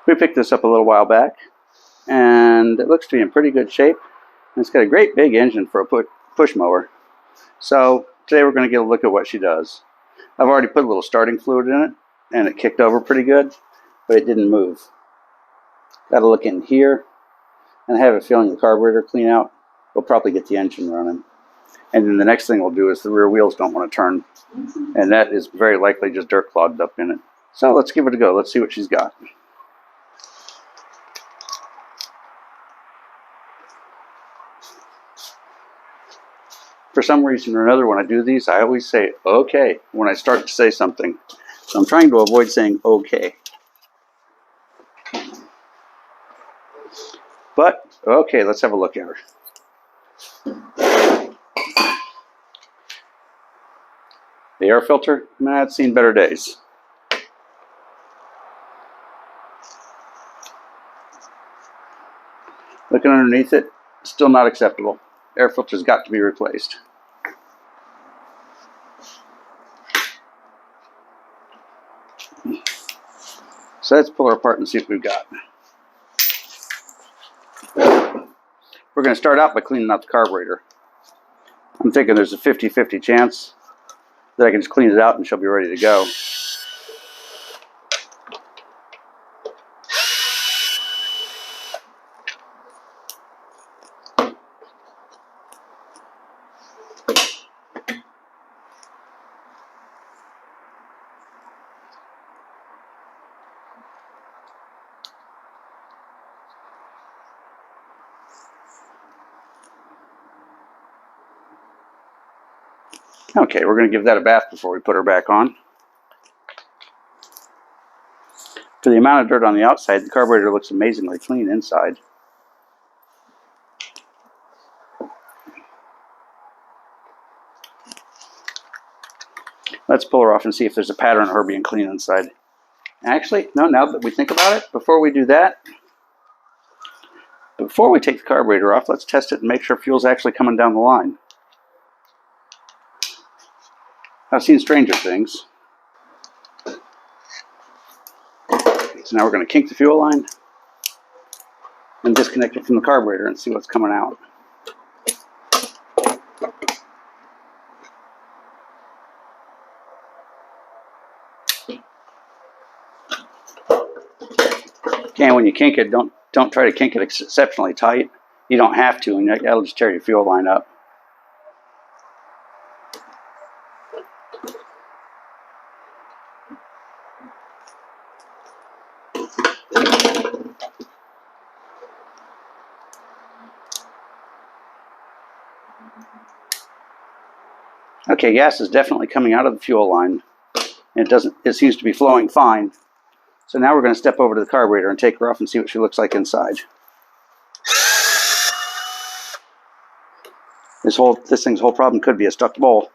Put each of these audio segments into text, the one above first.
We picked this up a little while back, and it looks to be in pretty good shape. And it's got a great big engine for a push mower. So today we're going to get a look at what she does. I've already put a little starting fluid in it, and it kicked over pretty good, but it didn't move. Got to look in here, and I have a feeling the carburetor clean out will probably get the engine running. And then the next thing we'll do is the rear wheels don't want to turn, and that is very likely just dirt clogged up in it. So let's give it a go. Let's see what she's got. For some reason or another, when I do these, I always say okay when I start to say something. So I'm trying to avoid saying okay. But, okay, let's have a look at her. The air filter, man, it's seen better days. Looking underneath it, still not acceptable. Air filter's got to be replaced. So let's pull her apart and see what we've got. We're going to start out by cleaning out the carburetor. I'm thinking there's a 50-50 chance that I can just clean it out and she'll be ready to go. Okay, we're going to give that a bath before we put her back on. For the amount of dirt on the outside, the carburetor looks amazingly clean inside. Let's pull her off and see if there's a pattern of her being clean inside. Actually, no, now that we think about it, before we do that, before we take the carburetor off, let's test it and make sure fuel's actually coming down the line. I've seen stranger things. So now we're going to kink the fuel line and disconnect it from the carburetor and see what's coming out. Okay, when you kink it, don't try to kink it exceptionally tight. You don't have to, and that'll just tear your fuel line up. Okay, gas is definitely coming out of the fuel line. It seems to be flowing fine. So now we're going to step over to the carburetor and take her off and see what she looks like inside. This thing's whole problem could be a stuck bowl.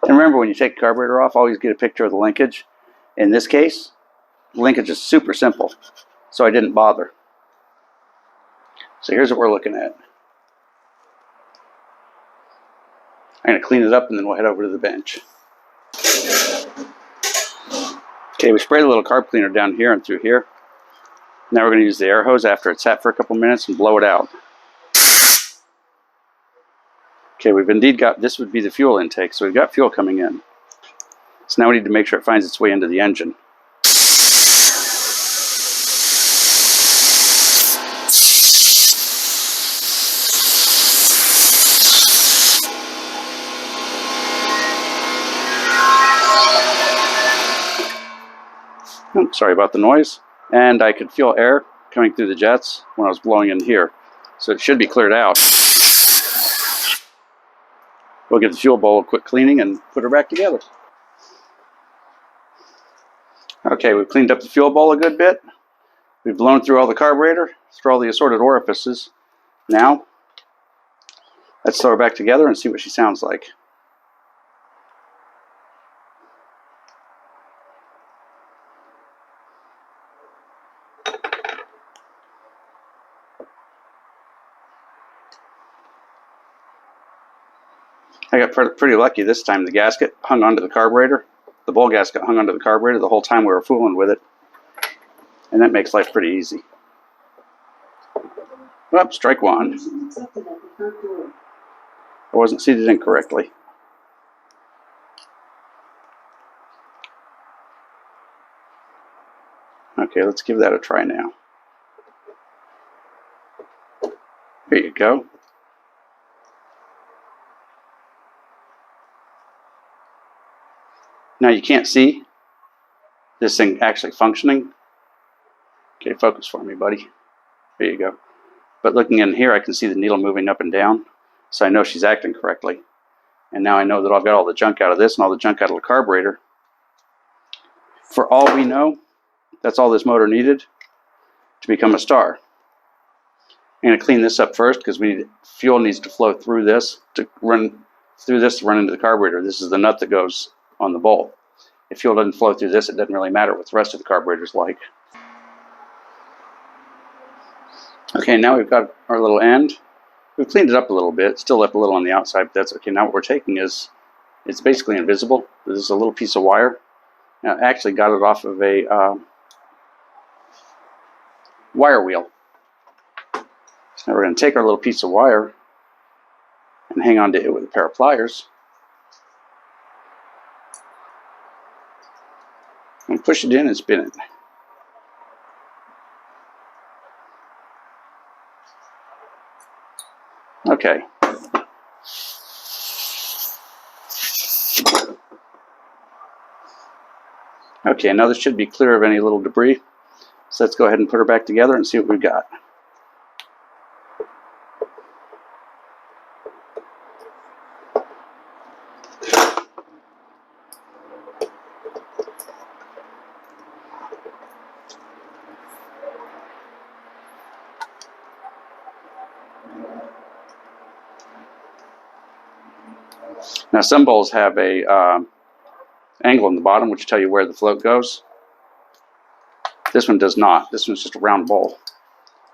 And remember, when you take the carburetor off, always get a picture of the linkage. In this case, the linkage is super simple, so I didn't bother. So here's what we're looking at. I'm going to clean it up and then we'll head over to the bench. Okay, we sprayed a little carb cleaner down here and through here. Now we're going to use the air hose after it's sat for a couple minutes and blow it out. Okay, we've indeed got, this would be the fuel intake, so we've got fuel coming in. So now we need to make sure it finds its way into the engine. Sorry about the noise. And I could feel air coming through the jets when I was blowing in here. So it should be cleared out. We'll give the fuel bowl a quick cleaning and put her back together. Okay, we've cleaned up the fuel bowl a good bit. We've blown through all the carburetor, through all the assorted orifices. Now, let's throw her back together and see what she sounds like. I got pretty lucky this time. The gasket hung onto the carburetor. The bowl gasket hung onto the carburetor the whole time we were fooling with it. And that makes life pretty easy. Well, strike one. I wasn't seated incorrectly. Okay, let's give that a try now. Here you go. Now you can't see this thing actually functioning. Okay, focus for me, buddy. There you go. But looking in here, I can see the needle moving up and down. So I know she's acting correctly. And now I know that I've got all the junk out of this and all the junk out of the carburetor. For all we know, that's all this motor needed to become a star. I'm going to clean this up first because fuel needs to flow through this to run into the carburetor. This is the nut that goes on the bowl. If fuel doesn't flow through this, it doesn't really matter what the rest of the carburetor's like. Okay, now we've got our little end. We've cleaned it up a little bit. Still left a little on the outside, but that's okay. Now what we're taking is, it's basically invisible. This is a little piece of wire. Now I actually got it off of a wire wheel. So now we're going to take our little piece of wire and hang on to it with a pair of pliers. And push it in and spin it. Okay. Okay, now this should be clear of any little debris. So let's go ahead and put her back together and see what we've got. Now some bowls have a angle in the bottom which tell you where the float goes. This one does not. This one's just a round bowl.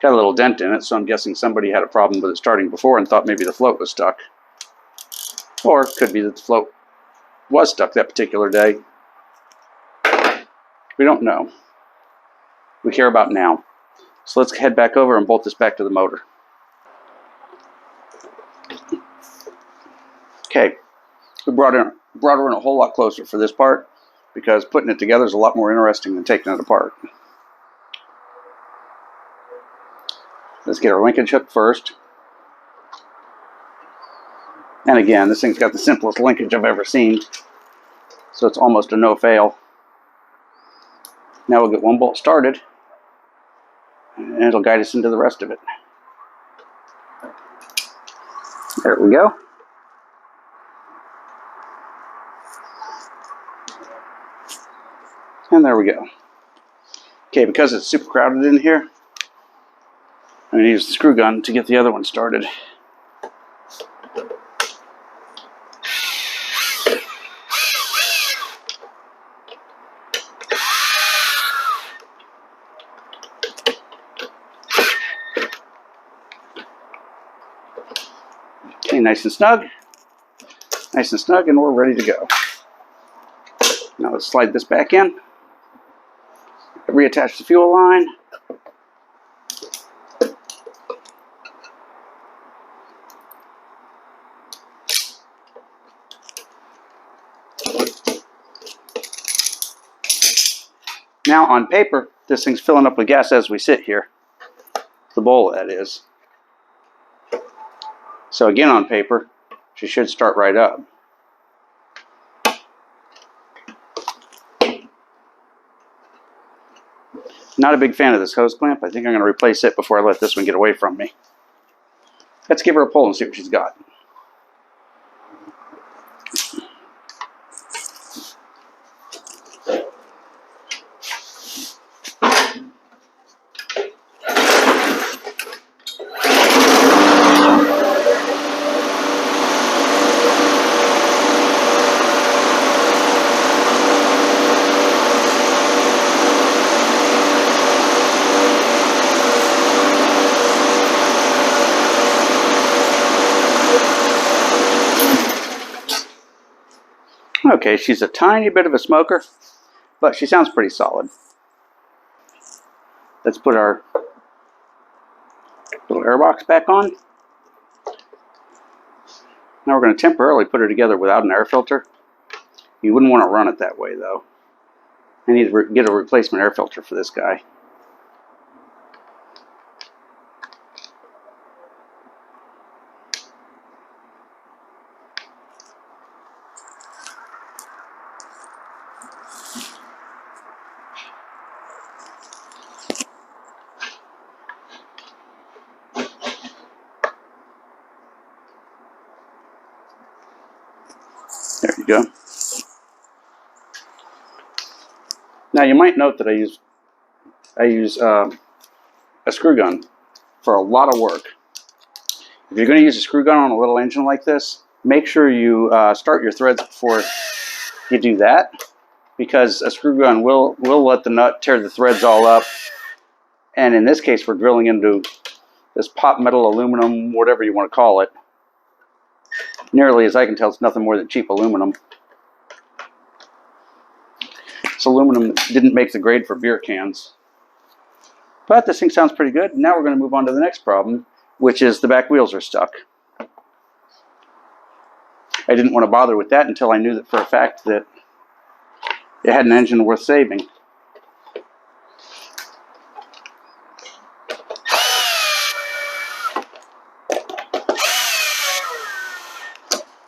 Got a little dent in it, so I'm guessing somebody had a problem with it starting before and thought maybe the float was stuck. Or it could be that the float was stuck that particular day. We don't know. We care about now. So let's head back over and bolt this back to the motor. Okay, we brought her in a whole lot closer for this part because putting it together is a lot more interesting than taking it apart. Let's get our linkage hook first. And again, this thing's got the simplest linkage I've ever seen, so it's almost a no-fail. Now we'll get one bolt started, and it'll guide us into the rest of it. There we go. And there we go. Okay, because it's super crowded in here, I'm going to use the screw gun to get the other one started. Okay, nice and snug, and we're ready to go. Now let's slide this back in, reattach the fuel line, now on paper this thing's filling up with gas as we sit here, the bowl that is. So again, on paper she should start right up. Not a big fan of this hose clamp. I think I'm going to replace it before I let this one get away from me. Let's give her a pull and see what she's got. Okay, she's a tiny bit of a smoker, but she sounds pretty solid. Let's put our little air box back on. Now we're going to temporarily put her together without an air filter. You wouldn't want to run it that way, though. I need to get a replacement air filter for this guy. There you go. Now you might note that I use a screw gun for a lot of work. If you're going to use a screw gun on a little engine like this, make sure you start your threads before you do that, because a screw gun will let the nut tear the threads all up. And in this case, we're drilling into this pot metal, aluminum, whatever you want to call it. Nearly as I can tell, it's nothing more than cheap aluminum. It's aluminum that didn't make the grade for beer cans. But this thing sounds pretty good. Now we're going to move on to the next problem, which is the back wheels are stuck. I didn't want to bother with that until I knew that for a fact that it had an engine worth saving.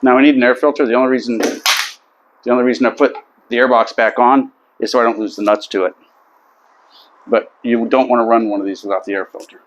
Now I need an air filter. The only reason I put the airbox back on is so I don't lose the nuts to it. But you don't want to run one of these without the air filter.